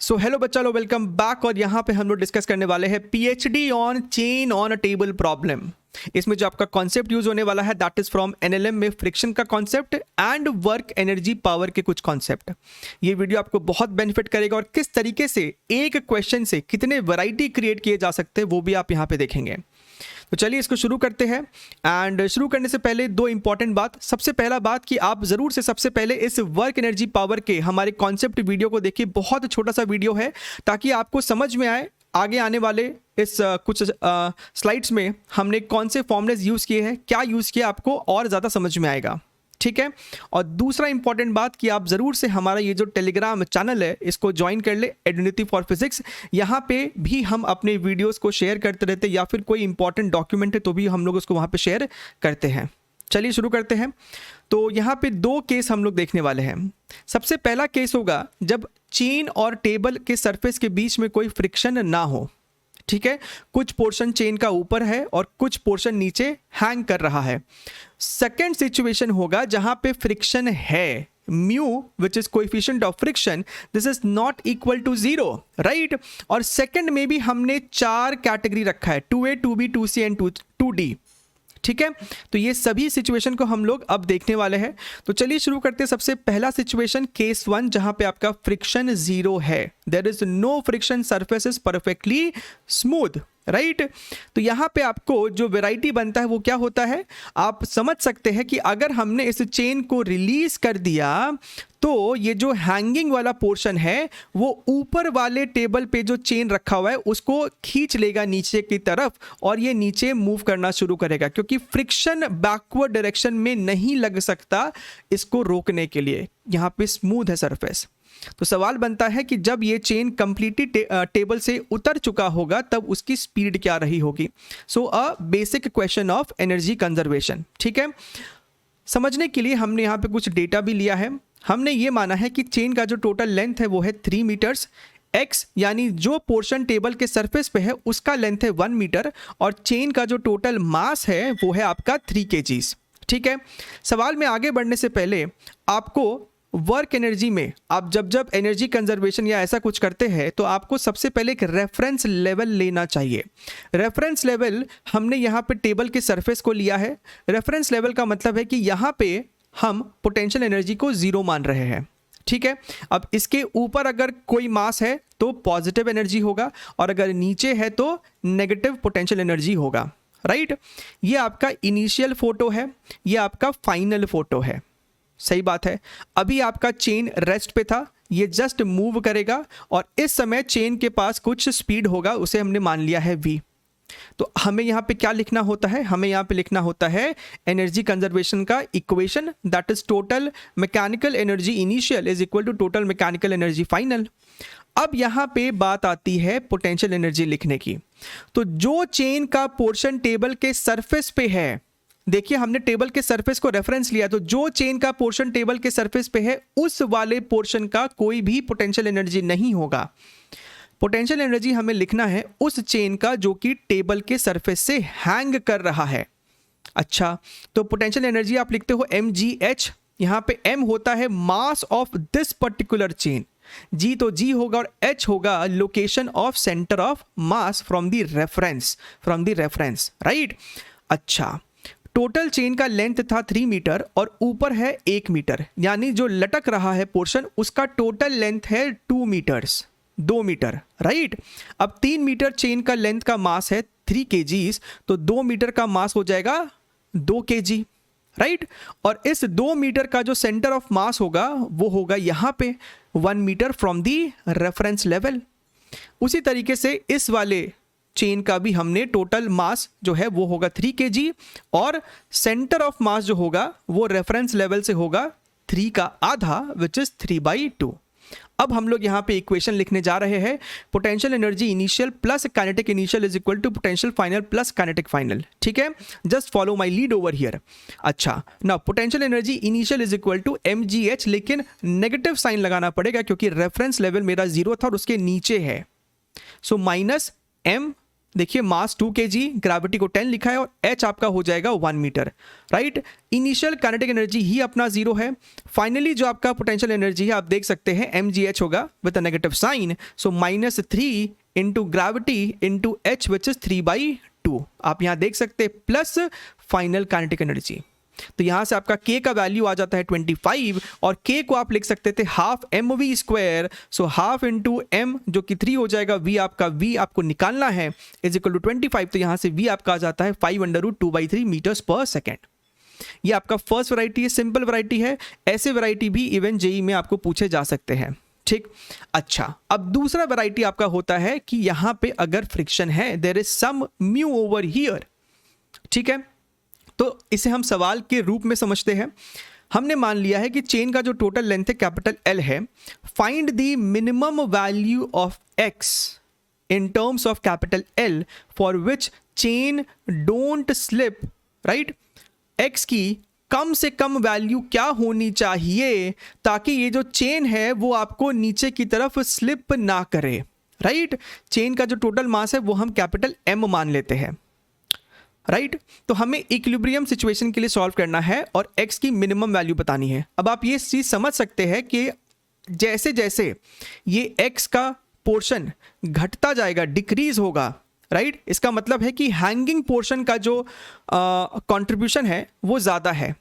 So hello बच्चा लोग, welcome back. और यहाँ पे हम लोग डिस्कस करने वाले हैं PhD on chain on a table problem. इसमें जो आपका कॉन्सेप्ट यूज होने वाला है दैट इज फ्रॉम एनएलएम में फ्रिक्शन का concept and work energy power के कुछ कॉन्सेप्ट। ये वीडियो आपको बहुत बेनिफिट करेगा और किस तरीके से एक क्वेश्चन से कितने वैरायटी क्रिएट किए जा सकते हैं वो भी आप यहाँ पे देखेंगे। तो चलिए इसको शुरू करते हैं। एंड शुरू करने से पहले दो इंपॉर्टेंट बात। सबसे पहला बात कि आप ज़रूर से सबसे पहले इस वर्क एनर्जी पावर के हमारे कॉन्सेप्ट वीडियो को देखिए। बहुत छोटा सा वीडियो है ताकि आपको समझ में आए आगे आने वाले इस कुछ स्लाइड्स में हमने कौन से फॉर्मूलेज यूज़ किए हैं, क्या यूज़ किया, आपको और ज़्यादा समझ में आएगा। ठीक है। और दूसरा इंपॉर्टेंट बात कि आप ज़रूर से हमारा ये जो टेलीग्राम चैनल है इसको ज्वाइन कर ले, एडुनिटी फॉर फिजिक्स। यहाँ पे भी हम अपने वीडियोस को शेयर करते रहते हैं, या फिर कोई इंपॉर्टेंट डॉक्यूमेंट है तो भी हम लोग उसको वहाँ पे शेयर करते हैं। चलिए शुरू करते हैं। तो यहाँ पे दो केस हम लोग देखने वाले हैं। सबसे पहला केस होगा जब चेन और टेबल के सरफेस के बीच में कोई फ्रिक्शन ना हो। ठीक है, कुछ पोर्शन चेन का ऊपर है और कुछ पोर्शन नीचे हैंग कर रहा है। सेकेंड सिचुएशन होगा जहां पे फ्रिक्शन है, mu which is coefficient of friction, this is not equal to 0, राइट। और सेकेंड में भी हमने 4 कैटेगरी रखा है, 2A 2B 2C and 2D। ठीक है, तो ये सभी सिचुएशन को हम लोग अब देखने वाले हैं। तो चलिए शुरू करते हैं। सबसे पहला सिचुएशन केस 1 जहां पे आपका फ्रिक्शन 0 है, there is no friction, surface is perfectly smooth, right. तो यहाँ पे आपको जो वैरायटी बनता है वो क्या होता है, आप समझ सकते हैं कि अगर हमने इस चेन को रिलीज कर दिया तो ये जो हैंगिंग वाला पोर्शन है वो ऊपर वाले टेबल पे जो चेन रखा हुआ है उसको खींच लेगा नीचे की तरफ और ये नीचे मूव करना शुरू करेगा, क्योंकि फ्रिक्शन बैकवर्ड डायरेक्शन में नहीं लग सकता इसको रोकने के लिए। यहाँ पे स्मूथ है सरफेस। तो सवाल बनता है कि जब ये चेन कंप्लीटली टेबल से उतर चुका होगा तब उसकी स्पीड क्या रही होगी। So a basic question of energy conservation. ठीक है, समझने के लिए हमने यहाँ पे कुछ डेटा भी लिया है। हमने ये माना है कि चेन का जो टोटल लेंथ है वो है 3 मीटर्स, x यानी जो पोर्शन टेबल के सरफेस पे है उसका लेंथ है 1 मीटर और चेन का जो टोटल मास है वो है आपका 3 kgs। ठीक है, सवाल में आगे बढ़ने से पहले आपको वर्क एनर्जी में आप जब एनर्जी कंजर्वेशन या ऐसा कुछ करते हैं तो आपको सबसे पहले एक रेफरेंस लेवल लेना चाहिए। रेफरेंस लेवल हमने यहाँ पे टेबल के सरफेस को लिया है। रेफरेंस लेवल का मतलब है कि यहाँ पे हम पोटेंशियल एनर्जी को 0 मान रहे हैं। ठीक है, अब इसके ऊपर अगर कोई मास है तो पॉजिटिव एनर्जी होगा और अगर नीचे है तो नेगेटिव पोटेंशियल एनर्जी होगा, राइट। ये आपका इनिशियल फोटो है, ये आपका फाइनल फोटो है। सही बात है, अभी आपका चेन रेस्ट पे था, ये जस्ट मूव करेगा और इस समय चेन के पास कुछ स्पीड होगा, उसे हमने मान लिया है v। तो हमें यहाँ पे क्या लिखना होता है, हमें यहाँ पे लिखना होता है एनर्जी कंजर्वेशन का equation, that is total mechanical energy initial is equal to total mechanical energy final. अब यहाँ पे बात आती है पोटेंशियल एनर्जी लिखने की। तो जो चेन का पोर्शन टेबल के सरफेस पे है, देखिए हमने टेबल के सरफेस को रेफरेंस लिया, तो जो चेन का पोर्शन टेबल के सरफेस पे है उस वाले पोर्शन का कोई भी पोटेंशियल एनर्जी नहीं होगा। पोटेंशियल एनर्जी हमें लिखना है उस चेन का जो कि टेबल के सरफेस से हैंग कर रहा है। अच्छा, तो पोटेंशियल एनर्जी आप लिखते हो mgh। यहाँ पे m होता है mass of this particular chain, g तो g होगा और h होगा location of centre of mass from the reference, right. अच्छा, टोटल चेन का लेंथ था 3 मीटर और ऊपर है 1 मीटर, यानी जो लटक रहा है पोर्शन उसका टोटल लेंथ है 2 मीटर, राइट। अब 3 मीटर चेन का लेंथ का मास है 3 kgs, तो 2 मीटर का मास हो जाएगा 2 kg, राइट। और इस 2 मीटर का जो सेंटर ऑफ मास होगा वो होगा यहाँ पे 1 metre from the reference level. उसी तरीके से इस वाले चेन का भी हमने टोटल मास जो है वो होगा 3 kg और सेंटर ऑफ मास जो होगा वो रेफरेंस लेवल से होगा 3 का आधा विच इज 3/2। अब हम लोग यहाँ पे इक्वेशन लिखने जा रहे हैं, potential energy initial plus kinetic initial is equal to potential final plus kinetic final. ठीक है, just follow my lead over here. अच्छा, now potential energy initial is equal to mgh, लेकिन नेगेटिव साइन लगाना पड़ेगा क्योंकि रेफरेंस लेवल मेरा 0 था और उसके नीचे है। सो माइनस m देखिए मास 2 kg, ग्रेविटी को 10 लिखा है और h आपका हो जाएगा 1 metre, right. Initial kinetic energy ही अपना 0 है। फाइनली जो आपका पोटेंशियल एनर्जी है आप देख सकते हैं mgh होगा with a negative sign, so -3 into gravity into h which is 3/2। आप यहाँ देख सकते हैं प्लस फाइनल काइनेटिक एनर्जी। तो यहां से आपका k का वैल्यू आ जाता है 25 और k को आप लिख सकते थे half mv square, so half into m जो कि 3 हो जाएगा, v आपको निकालना है इज इक्वल टू 25। तो यहां से v आपका आ जाता है 5/2/3 मीटर्स पर सेकेंड। ये आपका फर्स्ट वैरायटी है, सिंपल वैरायटी है। ऐसे वैरायटी भी इवन जेई में आपको पूछे जा सकते हैं, ठीक। अच्छा, अब दूसरा वैरायटी आपका होता है कि यहां पे अगर फ्रिक्शन है, there is some mu over here, ठीक है। तो इसे हम सवाल के रूप में समझते हैं। हमने मान लिया है कि चेन का जो टोटल लेंथ है कैपिटल L है, find the minimum value of x in terms of capital L for which chain don't slip, right. x की कम से कम वैल्यू क्या होनी चाहिए ताकि ये जो चेन है वो आपको नीचे की तरफ स्लिप ना करे, राइट। चेन का जो टोटल मास है वो हम कैपिटल M मान लेते हैं, राइट। तो हमें इक्विलिब्रियम सिचुएशन के लिए सॉल्व करना है और x की मिनिमम वैल्यू बतानी है। अब आप ये चीज समझ सकते हैं कि जैसे जैसे ये x का पोर्शन घटता जाएगा, डिक्रीज होगा, राइट। इसका मतलब है कि हैंगिंग पोर्शन का जो कंट्रीब्यूशन है वो ज़्यादा है।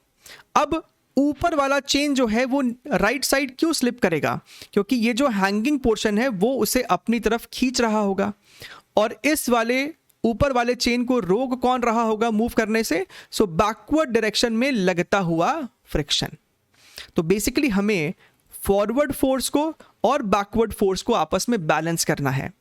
अब ऊपर वाला चेन जो है वो राइट साइड क्यों स्लिप करेगा, क्योंकि ये जो हैंगिंग पोर्शन है वो उसे अपनी तरफ खींच रहा होगा और इस वाले ऊपर वाले चेन को रोक कौन रहा होगा मूव करने से, सो बैकवर्ड डायरेक्शन में लगता हुआ फ्रिक्शन। तो बेसिकली हमें फॉरवर्ड फोर्स को और बैकवर्ड फोर्स को आपस में बैलेंस करना है।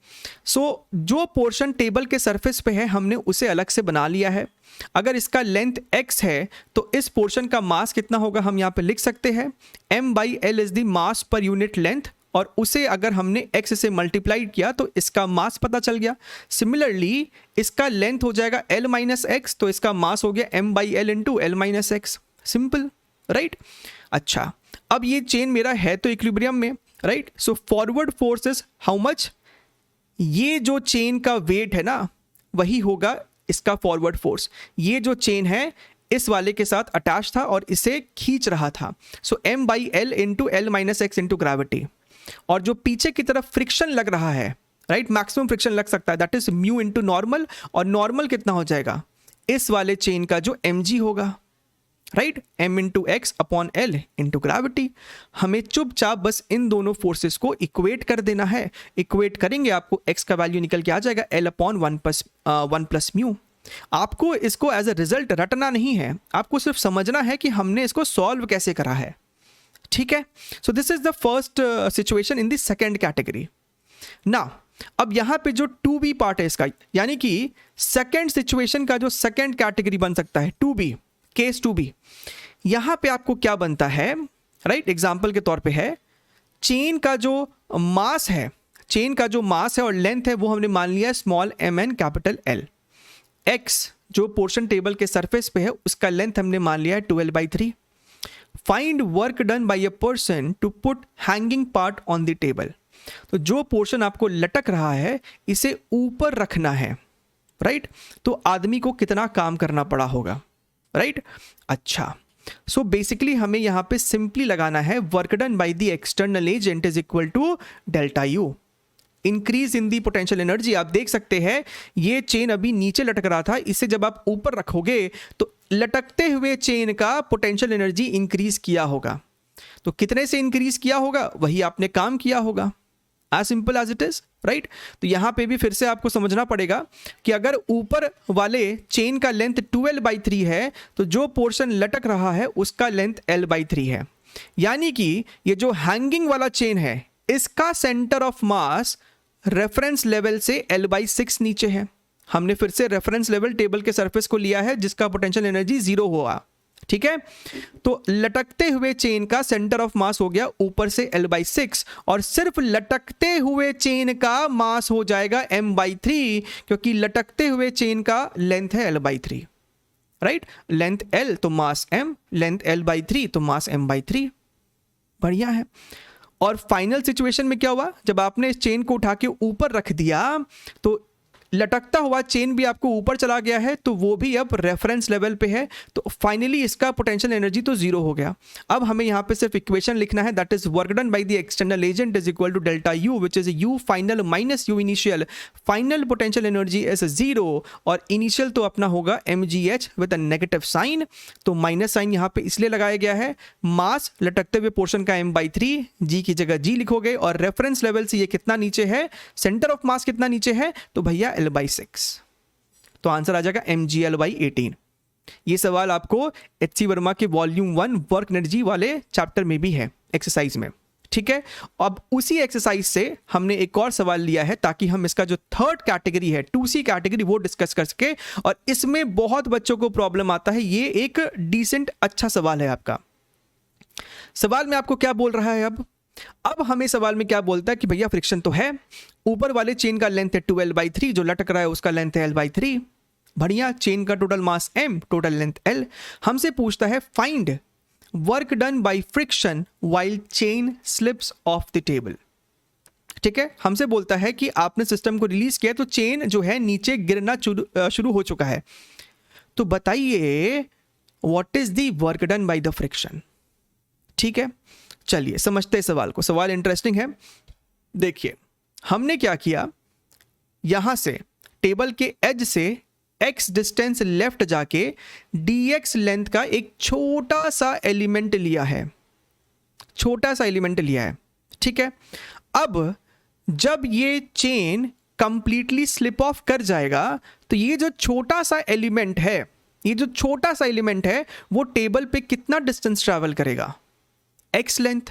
सो जो पोर्शन टेबल के सरफेस पे है हमने उसे अलग से बना लिया है। अगर इसका लेंथ x है तो इस पोर्शन का मास कितना होगा हम यहाँ पे लिख सकते हैं m/l इज द मास पर यूनिट लेंथ, और उसे अगर हमने x से मल्टीप्लाई किया तो इसका मास पता चल गया। सिमिलरली इसका लेंथ हो जाएगा l-x, तो इसका मास हो गया m/l into l-x, simple, right. अच्छा, अब ये चेन मेरा है तो इक्विलिब्रियम में, right. So forward force is how much, ये जो चेन का वेट है ना वही होगा इसका फॉरवर्ड फोर्स। ये जो चेन है इस वाले के साथ अटैच था और इसे खींच रहा था, सो m/l into l-x into gravity. और जो पीछे की तरफ फ्रिक्शन लग रहा है, राइट, मैक्सिमम फ्रिक्शन लग सकता है, that is mu into normal, और नॉर्मल कितना हो जाएगा इस वाले चेन का जो mg होगा, right, m into x upon l into gravity. हमें चुपचाप बस इन दोनों फोर्सेस को इक्वेट कर देना है। इक्वेट करेंगे आपको x का वैल्यू निकल के आ जाएगा l अपॉन 1 प्लस म्यू। आपको इसको एज अ रिजल्ट रटना नहीं है, आपको सिर्फ समझना है कि हमने इसको सॉल्व कैसे करा है, ठीक है। So this is the first situation in the second category. ना अब यहां पे जो 2b पार्ट है इसका, यानी कि सेकेंड सिचुएशन का जो सेकेंड कैटेगरी बन सकता है 2b, केस 2b, यहां पे आपको क्या बनता है, राइट। एग्जाम्पल के तौर पे है चेन का जो मास है, चेन का जो मास है और लेंथ है वो हमने मान लिया small mn capital L। x जो पोर्शन टेबल के सरफेस पे है उसका लेंथ हमने मान लिया है 12/3। Find work done by a person to put hanging part on the table. तो जो पोर्शन आपको लटक रहा है इसे ऊपर रखना है, राइट। तो आदमी को कितना काम करना पड़ा होगा, राइट। अच्छा, सो बेसिकली हमें यहां पे सिंपली लगाना है work done by the external agent is equal to delta U. Increase in the potential energy, आप देख सकते हैं ये चेन अभी नीचे लटक रहा था, इसे जब आप ऊपर रखोगे तो लटकते हुए चेन का पोटेंशियल एनर्जी इंक्रीज किया होगा। तो कितने से इंक्रीज किया होगा, वही आपने काम किया होगा, as simple as it is, right. तो यहां पे भी फिर से आपको समझना पड़ेगा कि अगर ऊपर वाले चेन का लेंथ 12/3 है तो जो पोर्शन लटक रहा है उसका लेंथ l/3 है, यानी कि ये जो हैंगिंग वाला चेन है इसका centre of mass reference level से l/6 नीचे है। हमने फिर से रेफरेंस लेवल टेबल के सरफेस को लिया है जिसका पोटेंशियल एनर्जी 0 हुआ, ठीक है। तो लटकते हुए चेन का सेंटर ऑफ मास हो गया ऊपर से l/6 और सिर्फ लटकते हुए चेन का मास हो जाएगा m/3, क्योंकि लटकते हुए चेन का लेंथ है l/3, राइट। लेंथ l तो मास m, लेंथ l/3 तो मास m/3, बढ़िया है। और फाइनल सिचुएशन में क्या हुआ, जब आपने इस चेन को उठा के ऊपर रख दिया तो लटकता हुआ चेन भी आपको ऊपर चला गया है तो वो भी अब रेफरेंस लेवल पे है, तो फाइनली इसका पोटेंशियल एनर्जी तो जीरो हो गया। अब हमें यहाँ पे सिर्फ इक्वेशन लिखना है, that is work done by the external agent is equal to delta U which is U final minus U initial. Final potential energy is zero और इनिशियल तो अपना होगा mgh with a negative sign, तो minus sign यहाँ पे इसलिए लगाया गया है। मास लटकते हुए पोर्शन का m/3, g की जगह g लिखोगे और रेफरेंस लेवल से ये कितना नीचे है, सेंटर ऑफ मास कितना नीचे है, तो भैया L/6, तो आंसर आ जाएगा mgl/18। ये सवाल आपको HC वर्मा के वॉल्यूम 1 वर्क एनर्जी वाले चैप्टर में भी है एक्सरसाइज में, ठीक है। अब उसी एक्सरसाइज से हमने एक और सवाल लिया है ताकि हम इसका जो थर्ड कैटेगरी है 2C कैटेगरी वो डिस्कस कर सके, और इसमें बहुत बच्चों को प्रॉब्लम आता है। ये एक डिसेंट अच्छा सवाल है आपका। सवाल में आपको क्या बोल रहा है, अब हमें सवाल में क्या बोलता है कि भैया फ्रिक्शन तो है, ऊपर वाले चेन का लेंथ है 2L/3, जो लटक रहा है उसका लेंथ है L/3, बढ़िया, चेन का total mass m, total length L। हमसे पूछता है find work done by friction while chain slips of the table, ठीक है। हमसे बोलता है कि आपने सिस्टम को रिलीज किया तो चेन जो है नीचे गिरना शुरू हो चुका है, तो बताइए what is the work done by the friction, ठीक है। चलिए समझते हैं सवाल को, सवाल इंटरेस्टिंग है। देखिए हमने क्या किया, यहां से टेबल के एज से x डिस्टेंस लेफ्ट जाके dx लेंथ का एक छोटा सा एलिमेंट लिया है, छोटा सा एलिमेंट लिया है, ठीक है। अब जब ये चेन कंप्लीटली स्लिप ऑफ कर जाएगा तो ये जो छोटा सा एलिमेंट है, ये जो छोटा सा एलिमेंट है वो टेबल पे कितना डिस्टेंस ट्रैवल करेगा, x लेंथ।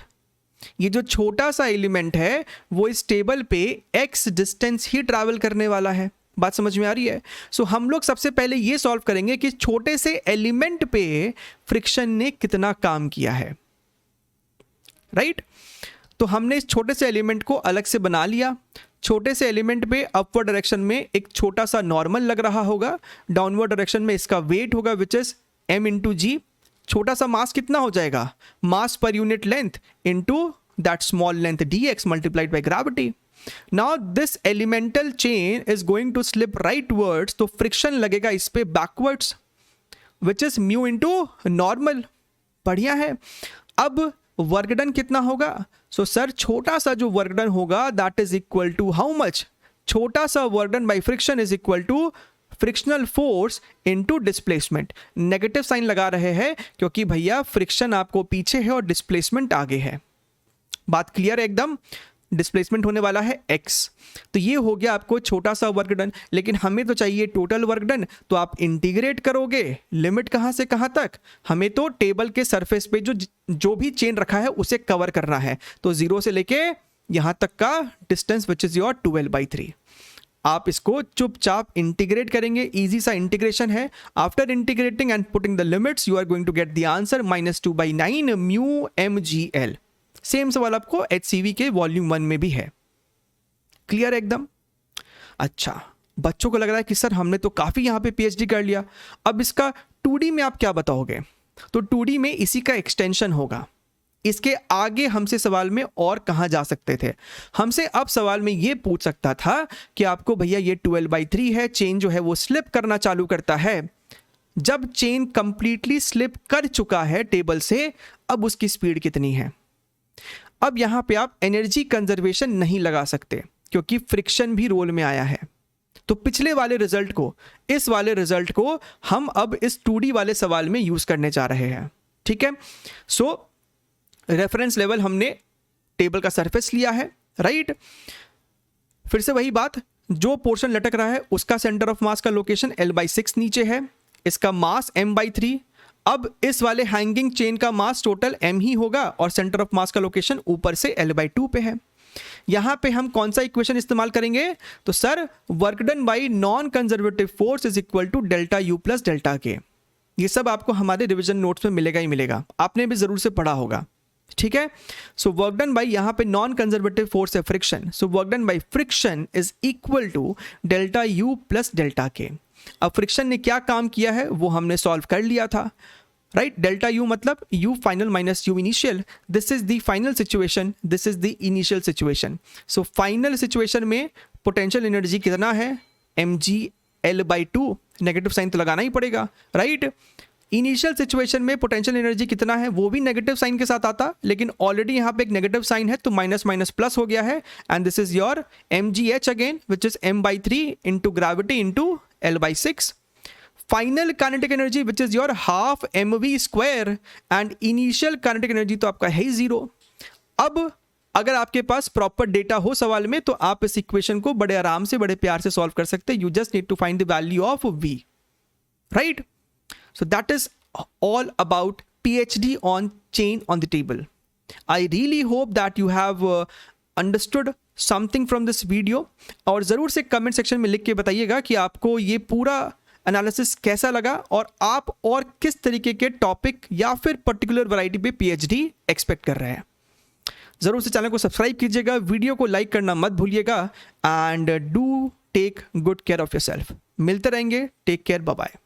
ये जो छोटा सा एलिमेंट है वो इस टेबल पे x डिस्टेंस ही ट्रैवल करने वाला है। बात समझ में आ रही है? सो हम लोग सबसे पहले ये सॉल्व करेंगे कि छोटे से एलिमेंट पे फ्रिक्शन ने कितना काम किया है, राइट। तो हमने इस छोटे से एलिमेंट को अलग से बना लिया। छोटे से एलिमेंट पे अपवर्ड डायरेक्शन में एक छोटा सा नॉर्मल लग रहा होगा, डाउनवर्ड डायरेक्शन में इसका वेट होगा which is m into G. छोटा सा मास कितना हो जाएगा, मास पर unit length into that small length dx multiplied by gravity. Now this elemental chain is going to slip rightwards, तो फ्रिक्शन लगेगा इस पे backwards which is mu into normal. बढ़िया है। अब वर्क डन कितना होगा, सो सर छोटा सा जो वर्क डन होगा that is equal to how much, छोटा सा work done by friction is equal to frictional force into displacement. Negative sign लगा रहे हैं क्योंकि भैया फ्रिक्शन आपको पीछे है और डिस्प्लेसमेंट आगे है। बात क्लियर है एकदम। डिस्प्लेसमेंट होने वाला है x, तो ये हो गया आपको छोटा सा वर्क डन। लेकिन हमें तो चाहिए टोटल वर्क डन, तो आप इंटीग्रेट करोगे लिमिट कहां से कहां तक, हमें तो टेबल के सरफेस पे जो भी चेन रखा है उसे कवर करना है, तो 0 से लेके यहां तक का distance which is your 2L/3। आप इसको चुपचाप इंटीग्रेट करेंगे, इजी सा इंटीग्रेशन है। After integrating and putting the limits you are going to get the answer -2/9 mu mgl। Same सवाल आपको HCV के वॉल्यूम 1 में भी है। क्लियर एकदम। अच्छा, बच्चों को लग रहा है कि सर हमने तो काफी यहां पे PhD कर लिया, अब इसका 2D में आप क्या बताओगे, तो 2D में इसी का एक्सटेंशन होगा। इसके आगे हमसे सवाल में और कहां जा सकते थे, हमसे अब सवाल में यह पूछ सकता था कि आपको भैया ये 2L/3 है, चेन जो है वो स्लिप करना चालू करता है। जब चेन कंप्लीटली स्लिप कर चुका है टेबल से, अब उसकी स्पीड कितनी है। अब यहां पे आप एनर्जी कंजर्वेशन नहीं लगा सकते क्योंकि फ्रिक्शन भी रोल में आया है। तो पिछले वाले रिजल्ट को, इस वाले रिजल्ट को हम अब इस 2D वाले सवाल में यूज करने जा रहे हैं, ठीक है। सो रेफरेंस लेवल हमने टेबल का सरफेस लिया है, राइट। फिर से वही बात, जो पोर्शन लटक रहा है उसका सेंटर ऑफ मास का लोकेशन L/6 नीचे है, इसका मास m/3। अब इस वाले हैंगिंग चेन का मास टोटल m ही होगा और सेंटर ऑफ मास का लोकेशन ऊपर से L/2 पे है। यहां पे हम कौन सा इक्वेशन इस्तेमाल करेंगे, तो sir work done by non conservative force is equal to delta U plus delta K. ये सब आपको हमारे रिवीजन नोट्स में मिलेगा ही मिलेगा, आपने भी जरूर से पढ़ा होगा, ठीक है। सो वर्क डन बाय, यहां पे नॉन कंजर्वेटिव फोर्स है friction, so work done by friction is equal to delta U plus delta K. अब फ्रिक्शन ने क्या काम किया है वो हमने सॉल्व कर लिया था, राइट। डेल्टा यू मतलब you final minus U initial, this is the final situation, this is the initial situation. So final situation में पोटेंशियल एनर्जी कितना है, mgl/2, नेगेटिव साइन तो लगाना ही पड़ेगा, राइट। इनिशियल सिचुएशन में पोटेंशियल एनर्जी कितना है वो भी नेगेटिव साइन के साथ आता, लेकिन ऑलरेडी यहाँ पे एक नेगेटिव साइन है तो माइनस माइनस प्लस हो गया है, and this is your mgh again which is m/3 into gravity into l/6। Final kinetic energy which is your half mv² and initial kinetic energy तो आपका है ही 0। अब अगर आपके पास प्रॉपर डेटा हो सवाल में तो आप इस इक्वेशन को बड़े आराम से, बड़े प्यार से सॉल्व कर सकते हैं। You just need to find the value of v, right. So that is all about PhD on chain on the table. I really hope that you have understood something from this video. और ज़रूर से comment section में लिख के बताइएगा कि आपको ये पूरा एनालिसिस कैसा लगा और आप और किस तरीके के टॉपिक या फिर पर्टिकुलर वैरायटी पे PhD एक्सपेक्ट कर रहे हैं। ज़रूर से चैनल को सब्सक्राइब कीजिएगा, वीडियो को लाइक करना मत भूलिएगा, and do take good care of yourself. मिलते रहेंगे, टेक केयर, बाय बाय।